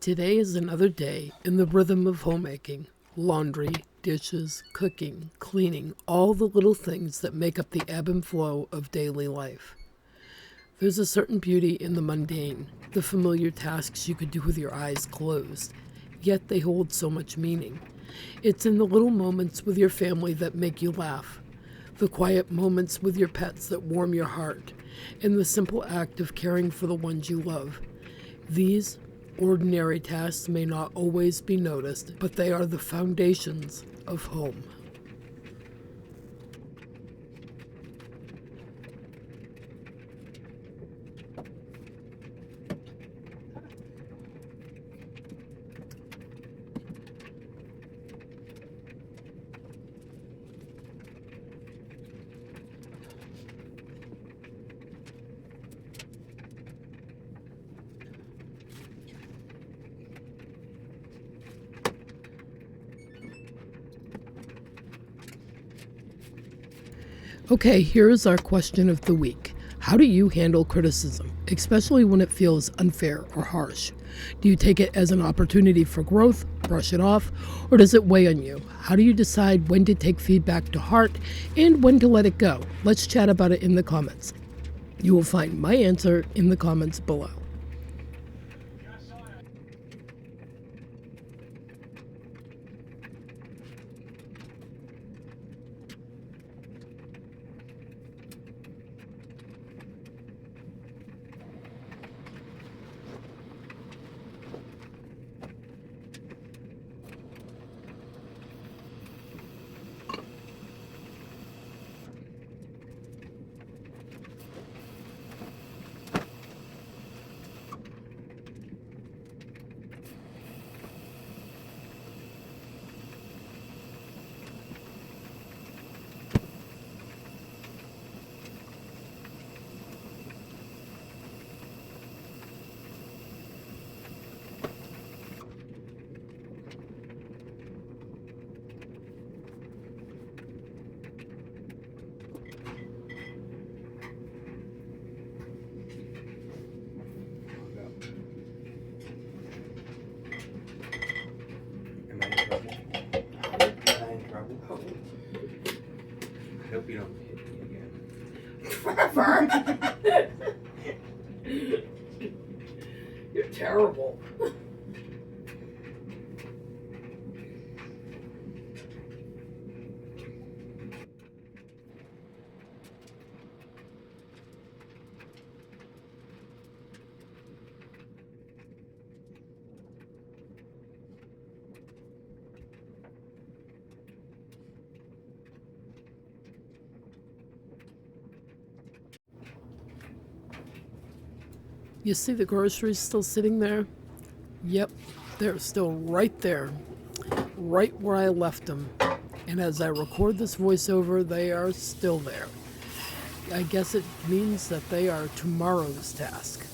Today is another day in the rhythm of homemaking. Laundry, dishes, cooking, cleaning, all the little things that make up the ebb and flow of daily life. There's a certain beauty in the mundane, the familiar tasks you could do with your eyes closed, yet they hold so much meaning. It's in the little moments with your family that make you laugh, the quiet moments with your pets that warm your heart, and the simple act of caring for the ones you love. These ordinary tasks may not always be noticed, but they are the foundations of home. Okay, here is our question of the week. How do you handle criticism, especially when it feels unfair or harsh? Do you take it as an opportunity for growth, brush it off, or does it weigh on you? How do you decide when to take feedback to heart and when to let it go? Let's chat about it in the comments. You will find my answer in the comments below. I hope you don't hit me again. Forever. You're terrible. You see the groceries still sitting there? Yep, they're still right there, right where I left them. And as I record this voiceover, they are still there. I guess it means that they are tomorrow's task.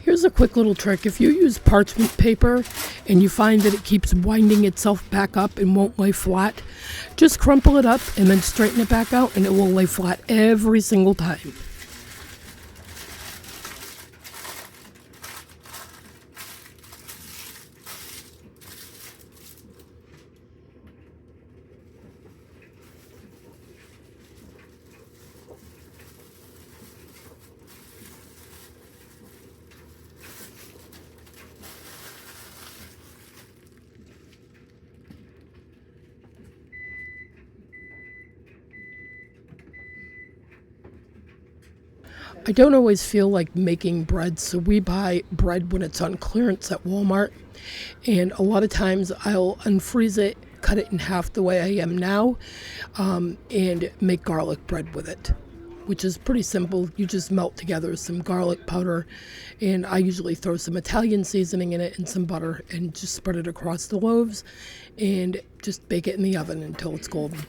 Here's a quick little trick. If you use parchment paper and you find that it keeps winding itself back up and won't lay flat, just crumple it up and then straighten it back out and it will lay flat every single time. I don't always feel like making bread, so we buy bread when it's on clearance at Walmart. And a lot of times I'll unfreeze it, cut it in half the way I am now, and make garlic bread with it, which is pretty simple. You just melt together some garlic powder, and I usually throw some Italian seasoning in it and some butter and just spread it across the loaves and just bake it in the oven until it's golden.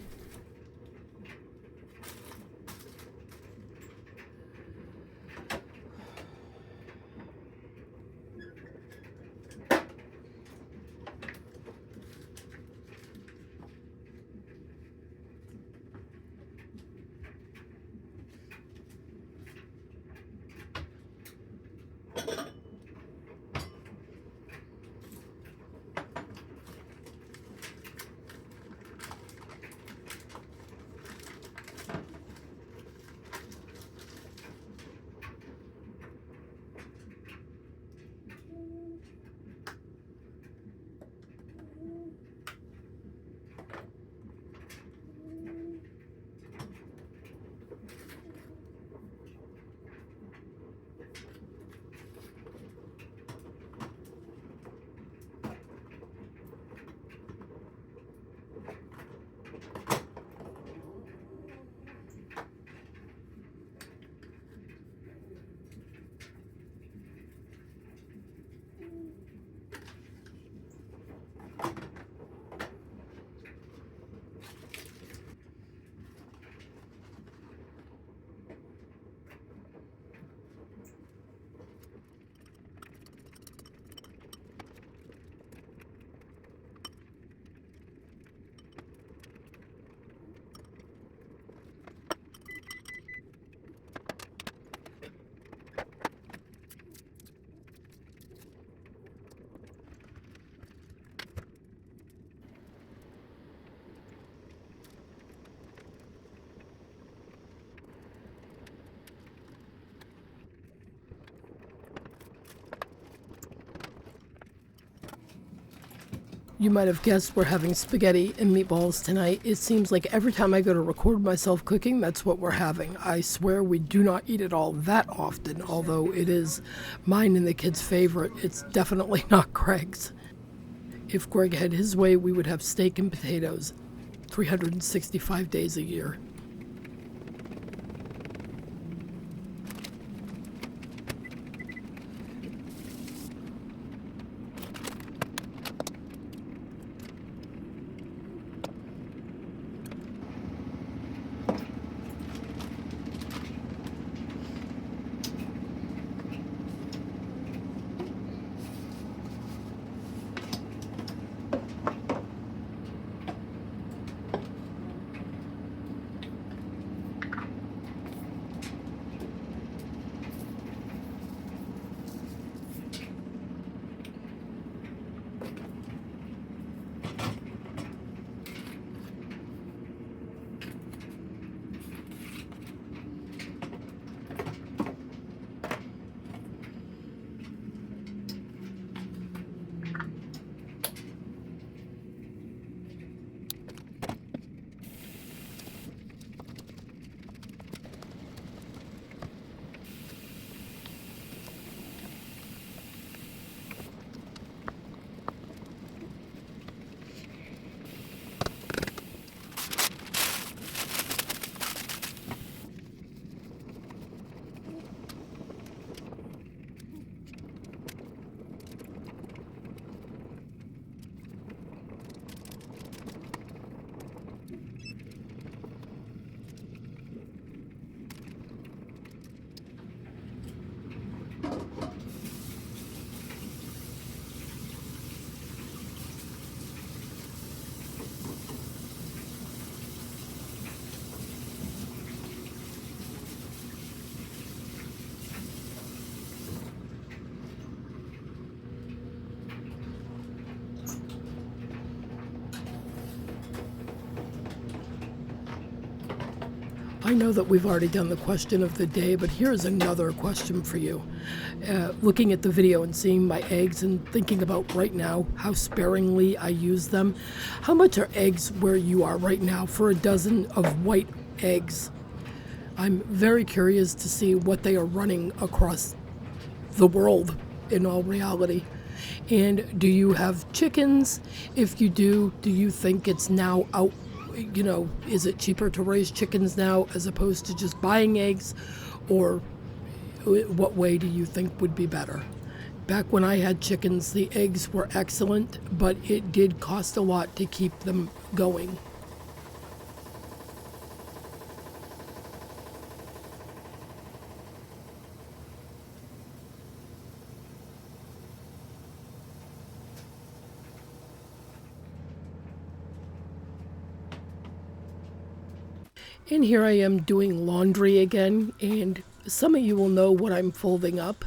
You might have guessed we're having spaghetti and meatballs tonight. It seems like every time I go to record myself cooking, that's what we're having. I swear we do not eat it all that often, although it is mine and the kids' favorite. It's definitely not Greg's. If Greg had his way, we would have steak and potatoes 365 days a year. I know that we've already done the question of the day, but here's another question for you. Looking at the video and seeing my eggs and thinking about right now how sparingly I use them, how much are eggs where you are right now for a dozen of white eggs? I'm very curious to see what they are running across the world in all reality. And do you have chickens? If you do you think it's now out? Is it cheaper to raise chickens now as opposed to just buying eggs? Or what way do you think would be better? Back when I had chickens, the eggs were excellent, but it did cost a lot to keep them going. And here I am doing laundry again, and some of you will know what I'm folding up.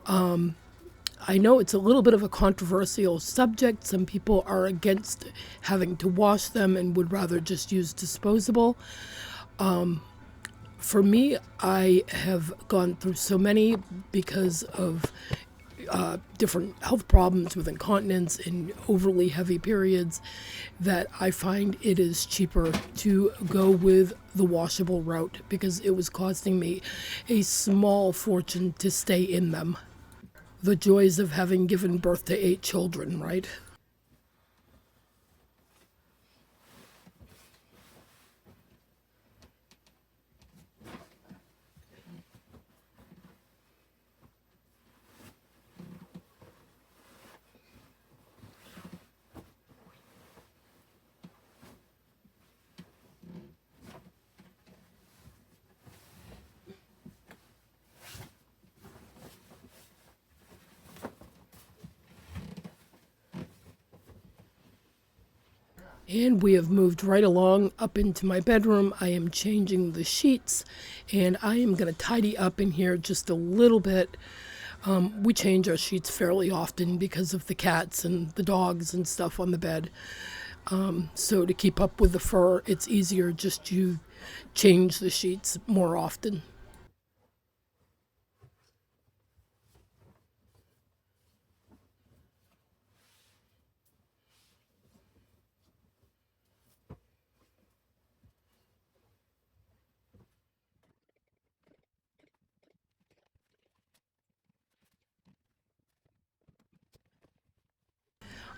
I know it's a little bit of a controversial subject. Some people are against having to wash them and would rather just use disposable. For me, I have gone through so many because of different health problems with incontinence and overly heavy periods that I find it is cheaper to go with the washable route because it was costing me a small fortune to stay in them. The joys of having given birth to 8 children, right? And we have moved right along up into my bedroom. I am changing the sheets and I am going to tidy up in here just a little bit. We change our sheets fairly often because of the cats and the dogs and stuff on the bed. So to keep up with the fur, it's easier just to change the sheets more often.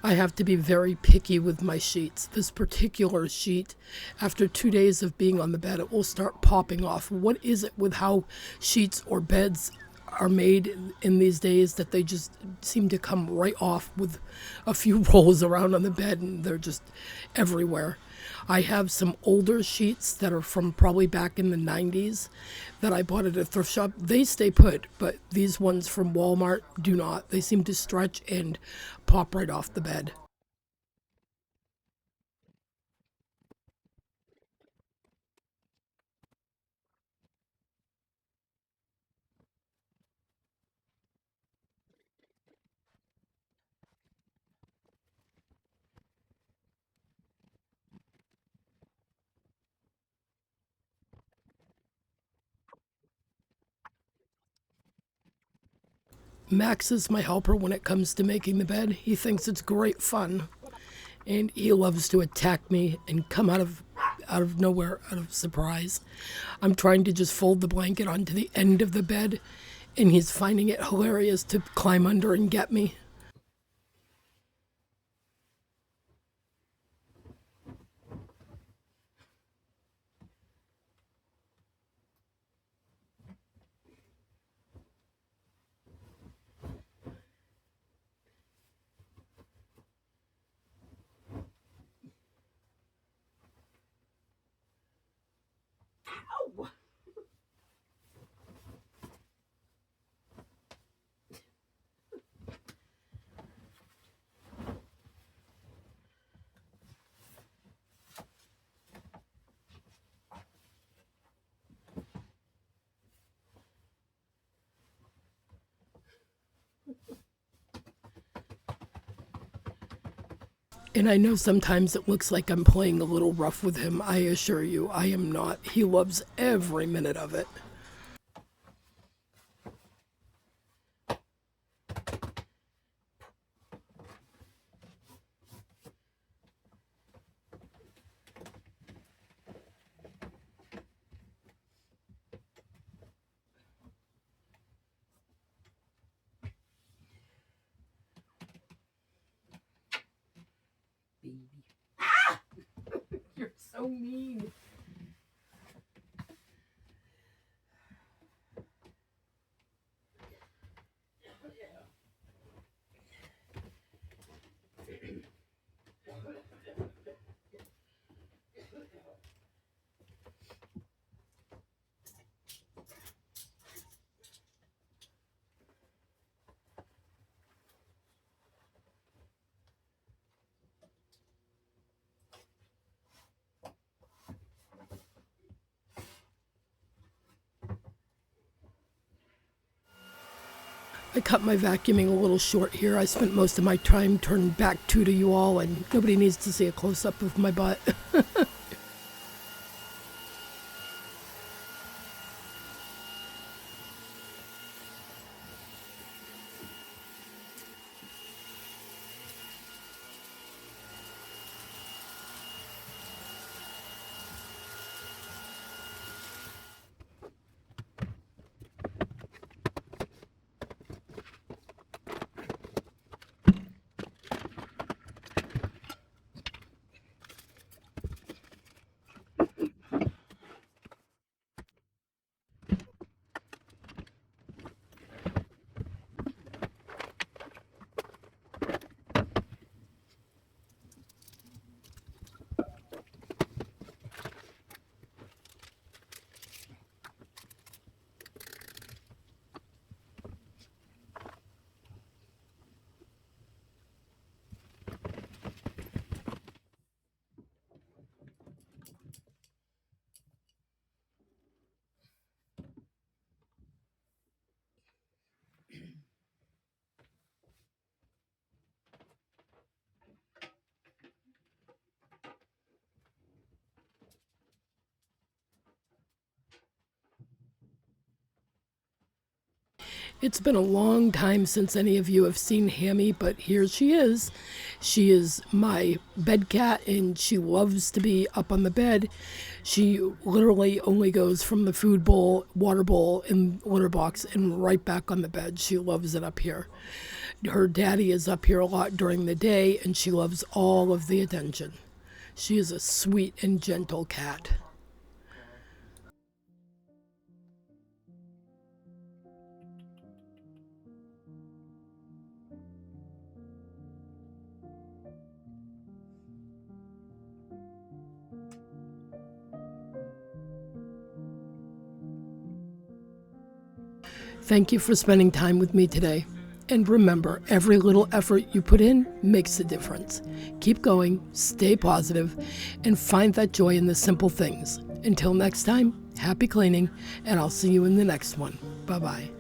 I have to be very picky with my sheets. This particular sheet, after 2 days of being on the bed, it will start popping off. What is it with how sheets or beds are made in these days that they just seem to come right off with a few rolls around on the bed and they're just everywhere. I have some older sheets that are from probably back in the 90s that I bought at a thrift shop. They stay put, but these ones from Walmart do not. They seem to stretch and pop right off the bed. Max is my helper when it comes to making the bed. He thinks it's great fun, and he loves to attack me and come out of nowhere, out of surprise. I'm trying to just fold the blanket onto the end of the bed, and he's finding it hilarious to climb under and get me. And I know sometimes it looks like I'm playing a little rough with him. I assure you, I am not. He loves every minute of it. Baby. You're so mean. I cut my vacuuming a little short here. I spent most of my time turning back to you all, and nobody needs to see a close-up of my butt. It's been a long time since any of you have seen Hammy, but here she is. She is my bed cat, and she loves to be up on the bed. She literally only goes from the food bowl, water bowl, and litter box, and right back on the bed. She loves it up here. Her daddy is up here a lot during the day, and she loves all of the attention. She is a sweet and gentle cat. Thank you for spending time with me today. And remember, every little effort you put in makes a difference. Keep going, stay positive, and find that joy in the simple things. Until next time, happy cleaning, and I'll see you in the next one. Bye-bye.